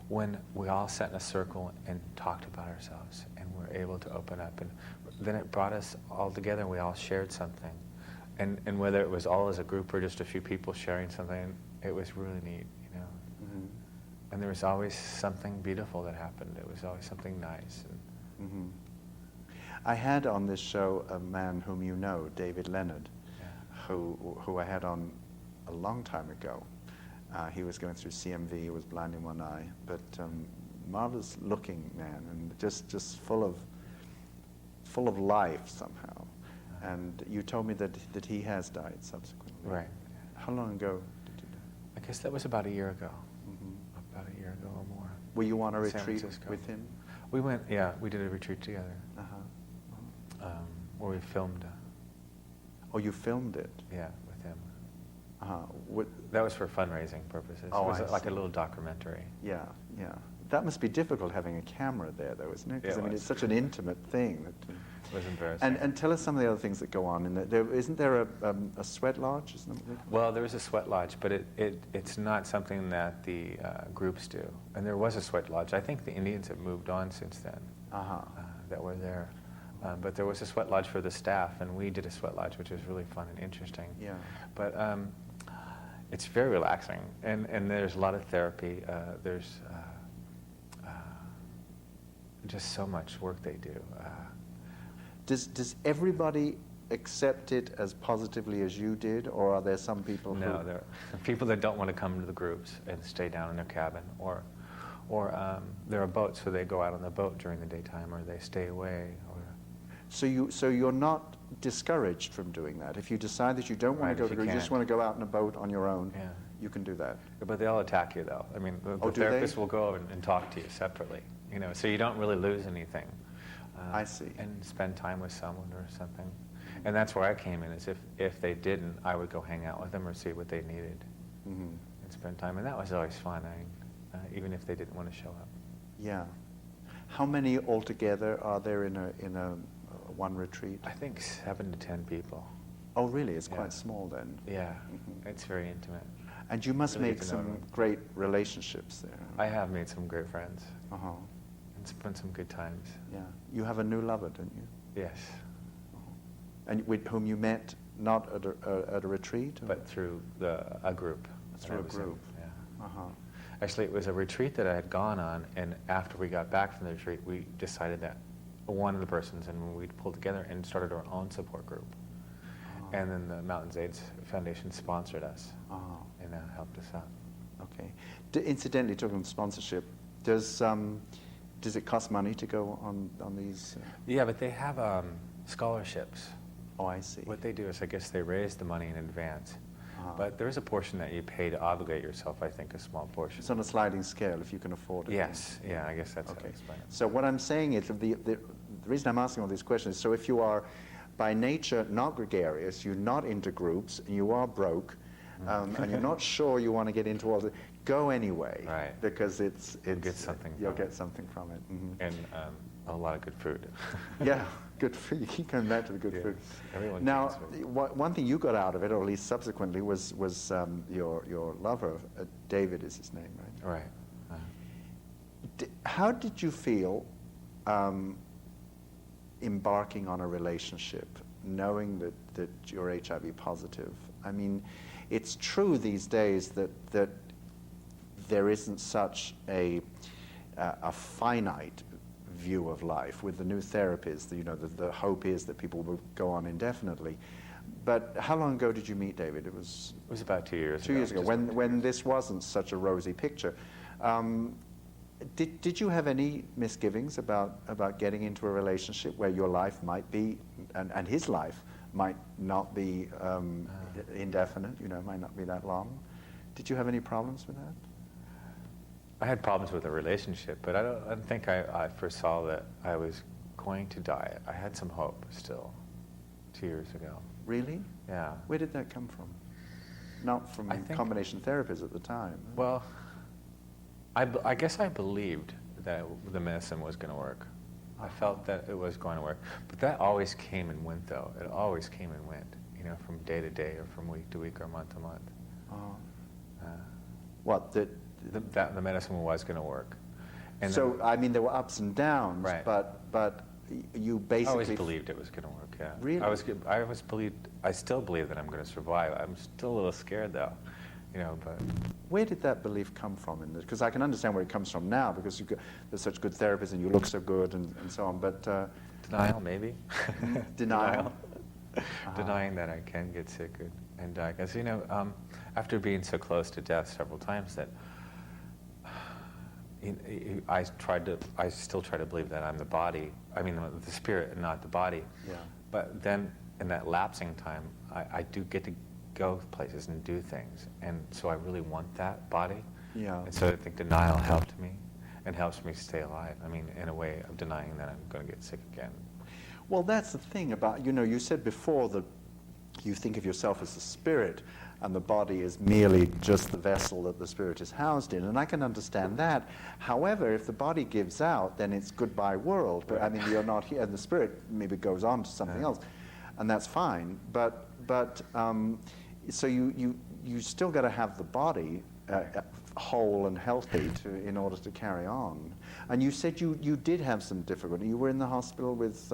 When we all sat in a circle and talked about ourselves, and were able to open up, and then it brought us all together, and we all shared something. And whether it was all as a group or just a few people sharing something, it was really neat, And there was always something beautiful that happened. It was always something nice. I had on this show a man whom you know, David Leonard, who I had on a long time ago. He was going through CMV, he was blind in one eye, but marvelous looking man, and just full of life somehow. And you told me that he has died subsequently. Right. How long ago did you die? I guess that was about a year ago. Mm-hmm. About a year ago or more. Were you on a In San retreat Francisco. with him? We went, yeah, we did a retreat together Uh-huh. where we filmed, Oh, you filmed it? yeah, with him. Uh-huh. That was for fundraising purposes. Oh, it was I like see. a little documentary. Yeah, yeah. That must be difficult having a camera there, though, isn't it? Because Yeah, it I mean, was. it's such an intimate thing. That, It was embarrassing. and tell us some of the other things that go on. Isn't there a sweat lodge? Isn't it? Well, there is a sweat lodge, but it's not something that the groups do. And there was a sweat lodge. I think the Indians have moved on since then Uh-huh. that were there. But there was a sweat lodge for the staff, and we did a sweat lodge, which was really fun and interesting. Yeah. But it's very relaxing, and there's a lot of therapy. There's just so much work they do. Does everybody accept it as positively as you did, or are there some people who... No, there are people that don't want to come to the groups and stay down in their cabin, or there are boats, so they go out on the boat during the daytime, or they stay away. Or So you're not discouraged from doing that. If you decide that you don't want Right, to go if to you the group, you just can't. want to go out in a boat on your own, Yeah. you can do that. But they'll attack you, though. I mean, the Oh, do therapist they? will go and talk to you separately, so you don't really lose anything. I see. And spend time with someone or something. And that's where I came in, is if they didn't, I would go hang out with them or see what they needed Mm-hmm. and spend time. And that was always fun, even if they didn't want to show up. Yeah. How many altogether are there in a one retreat? I think 7 to 10 people. Oh, really? It's Yeah. quite small then. Yeah, Mhm. it's very intimate. And you must Really make get to know some them. great relationships there. I have made some great friends Uh-huh. and spent some good times. Yeah. You have a new lover, don't you? Yes, And with whom you met not at a retreat? Or? but through a group. that Through I a was in. group. Yeah. Uh-huh. Actually, it was a retreat that I had gone on, and after we got back from the retreat, we decided that one of the persons, and we pulled together and started our own support group. Uh-huh. And then the Mountains AIDS Foundation sponsored us Uh-huh. and helped us out. Okay. Incidentally, talking of sponsorship, does it cost money to go on these? Yeah, but they have scholarships. Oh, I see. What they do is, I guess, they raise the money in advance. Uh-huh. But there is a portion that you pay to obligate yourself, I think, a small portion. It's on a sliding scale if you can afford it. Yes, yeah, I guess that's how I Okay. explain it. So what I'm saying is the reason I'm asking all these questions is so if you are by nature not gregarious, you're not into groups, and you are broke, and you're not sure you want to get into all the, go anyway. Right. Because it's get something you'll from get it. something from it. Mhm. And a lot of good food. Yeah, good food. You keep coming back to the good Yes, food. everyone Now, thinks food. one thing you got out of it, or at least subsequently, was your lover. David is his name, right? Right. How did you feel embarking on a relationship, knowing that you're HIV positive? I mean, it's true these days that there isn't such a finite view of life with the new therapies. The hope is that people will go on indefinitely. But how long ago did you meet David? It was about 2 years ago. 2 years ago, just when about 2 when years. this wasn't such a rosy picture. Did you have any misgivings about getting into a relationship where your life might be, and his life might not be indefinite, might not be that long? Did you have any problems with that? I had problems with the relationship, but I don't think I foresaw that I was going to die. I had some hope still 2 years ago. Really? Yeah. Where did that come from? Not from I think- combination therapies at the time. Well, I guess I believed that the medicine was going to work. I felt that it was going to work. But that always came and went, though. It always came and went, from day to day or from week to week or month to month. Oh. Uh, What, that the medicine was going to work. And so, then I mean, there were ups and downs, Right. but you I basically... always believed it was going to work, yeah. Really? I still believe that I'm going to survive. I'm still a little scared, though, but... Where did that belief come from? Because I can understand where it comes from now, because there's such good therapists and you look so good and so on, but... Denial, maybe? Denial? denying that I can get sick and die. Because, after being so close to death several times, that I still try to believe that I'm the body, the spirit and not the body. Yeah. But then in that lapsing time, I do get to go places and do things. And so I really want that body. Yeah. And so I think denial helped me and helps me stay alive. In a way of denying that I'm going to get sick again. Well, that's the thing about, you said before that you think of yourself as a spirit and the body is merely just the vessel that the spirit is housed in, and I can understand that. However, if the body gives out, then it's goodbye world. But Right. you're not here, and the spirit maybe goes on to something else, and that's fine. But so you still got to have the body whole and healthy in order to carry on. And you said you did have some difficulty. You were in the hospital with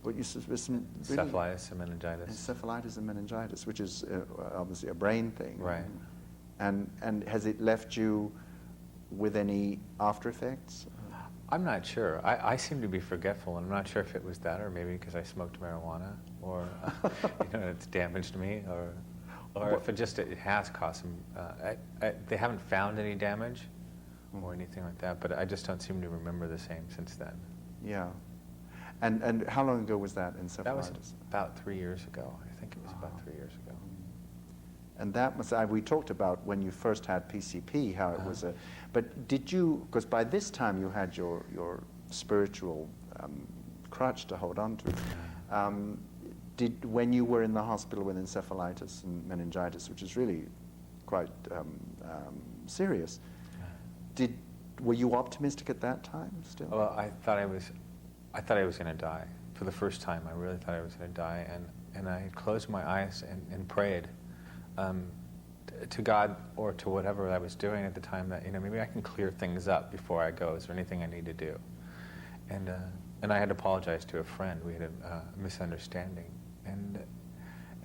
what you said was some really Encephalitis and meningitis. encephalitis and meningitis, which is obviously a brain thing. Right. And has it left you with any after effects? I'm not sure. I seem to be forgetful, and I'm not sure if it was that or maybe because I smoked marijuana or it's damaged me or if it has caused some. They haven't found any damage or anything like that, but I just don't seem to remember the same since then. Yeah. And how long ago was that encephalitis? That was about 3 years ago. I think it was about 3 years ago. And that must, we talked about when you first had PCP, how it was but did you, because by this time you had your spiritual crutch to hold on to, when you were in the hospital with encephalitis and meningitis, which is really quite serious, were you optimistic at that time still? Well, I thought I was going to die. For the first time, I really thought I was going to die, and I closed my eyes and prayed to God or to whatever I was doing at the time that maybe I can clear things up before I go. Is there anything I need to do? And I had to apologize to a friend. We had a misunderstanding, and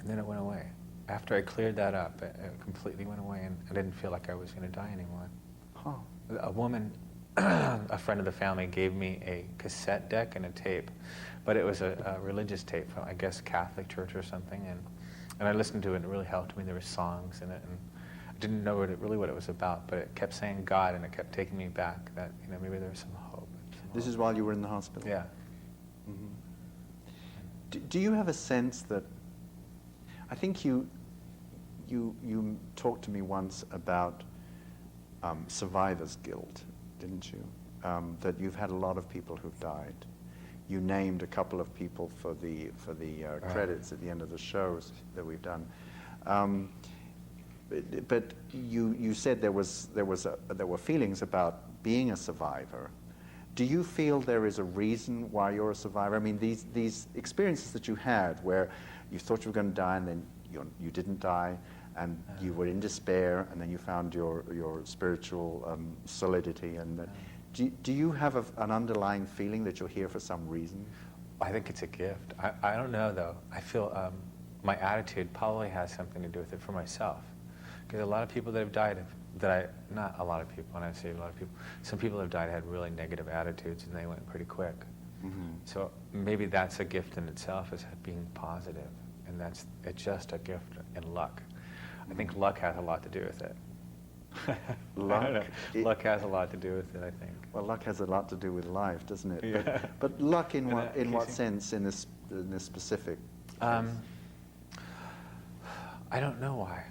then it went away. After I cleared that up, it completely went away, and I didn't feel like I was going to die anymore. Huh. A woman, a friend of the family, gave me a cassette deck and a tape, but it was a religious tape from, I guess, Catholic church or something, and I listened to it, and it really helped me. There were songs in it, and I didn't know what it was about, but it kept saying God, and it kept taking me back that maybe there was some hope. This is while you were in the hospital? Yeah. Mm-hmm. Do you have a sense that, I think you talked to me once about survivor's guilt, didn't you? That you've had a lot of people who've died. You named a couple of people for the Right. credits at the end of the shows that we've done. But you said there were feelings about being a survivor. Do you feel there is a reason why you're a survivor? These experiences that you had, where you thought you were going to die and then you didn't die, and you were in despair, and then you found your spiritual solidity. And do you have an underlying feeling that you're here for some reason? I think it's a gift. I don't know, though. I feel my attitude probably has something to do with it for myself. Because a lot of people that have died, not a lot of people, when I say a lot of people, some people that have died had really negative attitudes and they went pretty quick. Mm-hmm. So maybe that's a gift in itself, is being positive. And it's just a gift and luck. I think luck has a lot to do with it. Luck? I don't know. Luck has a lot to do with it, I think. Well, luck has a lot to do with life, doesn't it? Yeah. But luck in what Casey? sense in this specific? I don't know why.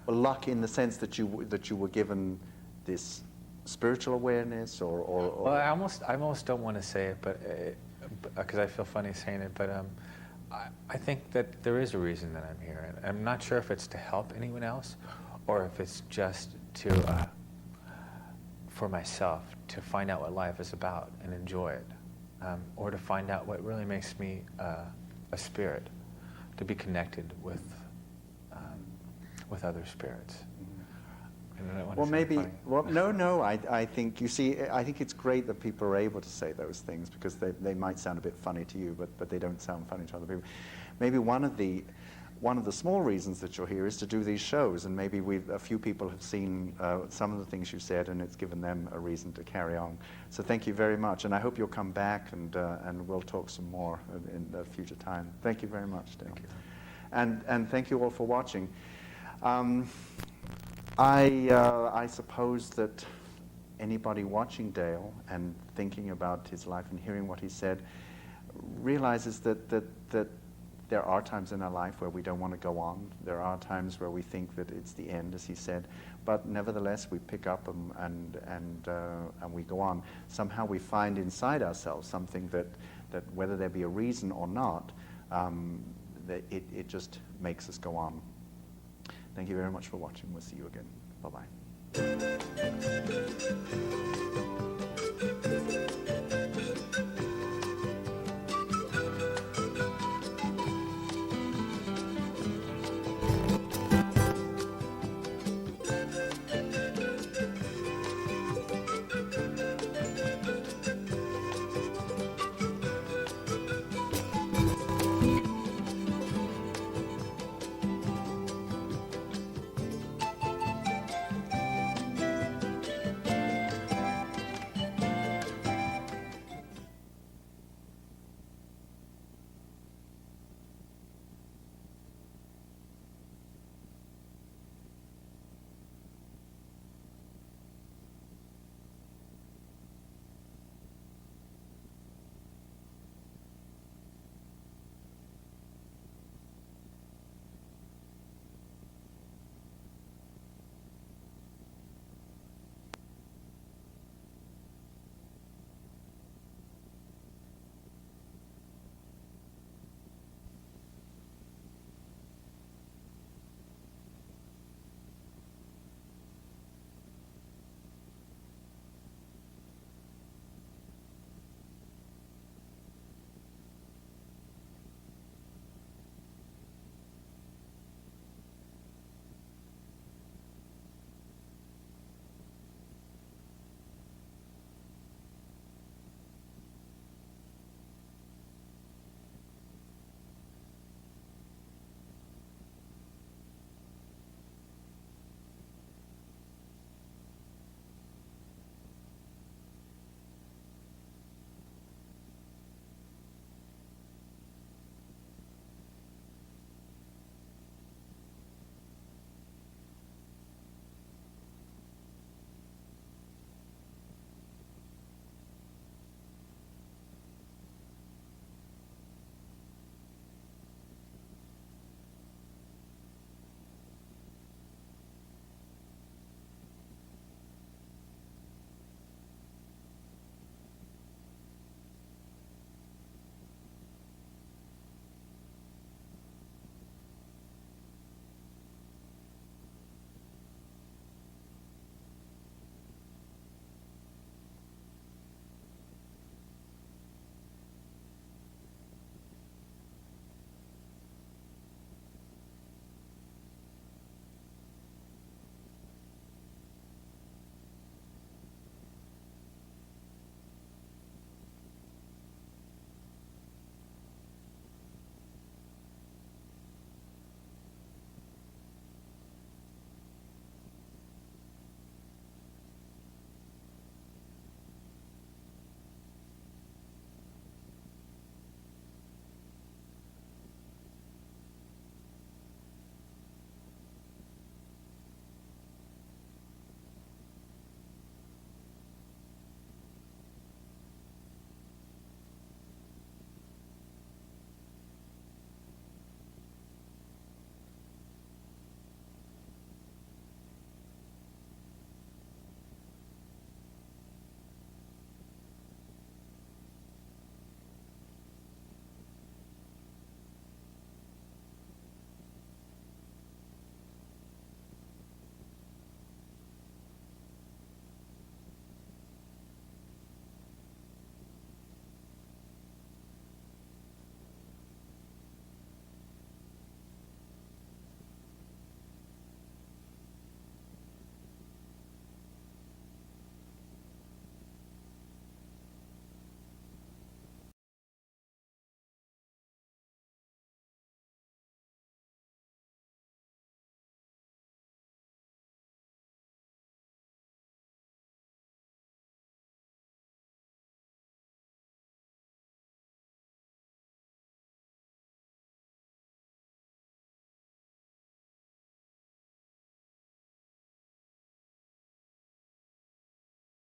Well, luck in the sense that you were given this spiritual awareness, or Well, I almost don't want to say it, but because I feel funny saying it, but I think that there is a reason that I'm here, and I'm not sure if it's to help anyone else, or if it's just for myself to find out what life is about and enjoy it, or to find out what really makes me a spirit, to be connected with other spirits. And I don't want to well, sound maybe. funny. Well, no. I think I think it's great that people are able to say those things, because they might sound a bit funny to you, but they don't sound funny to other people. Maybe one of the one of the small reasons that you're here is to do these shows, and maybe a few people have seen some of the things you said, and it's given them a reason to carry on. So thank you very much, and I hope you'll come back, and we'll talk some more in a future time. Thank you very much, Dale. Thank you. And thank you all for watching. I suppose that anybody watching Dale and thinking about his life and hearing what he said realizes that there are times in our life where we don't want to go on. There are times where we think that it's the end, as he said, but nevertheless we pick up and we go on. Somehow we find inside ourselves something that whether there be a reason or not, that it just makes us go on. Thank you very much for watching. We'll see you again. Bye-bye.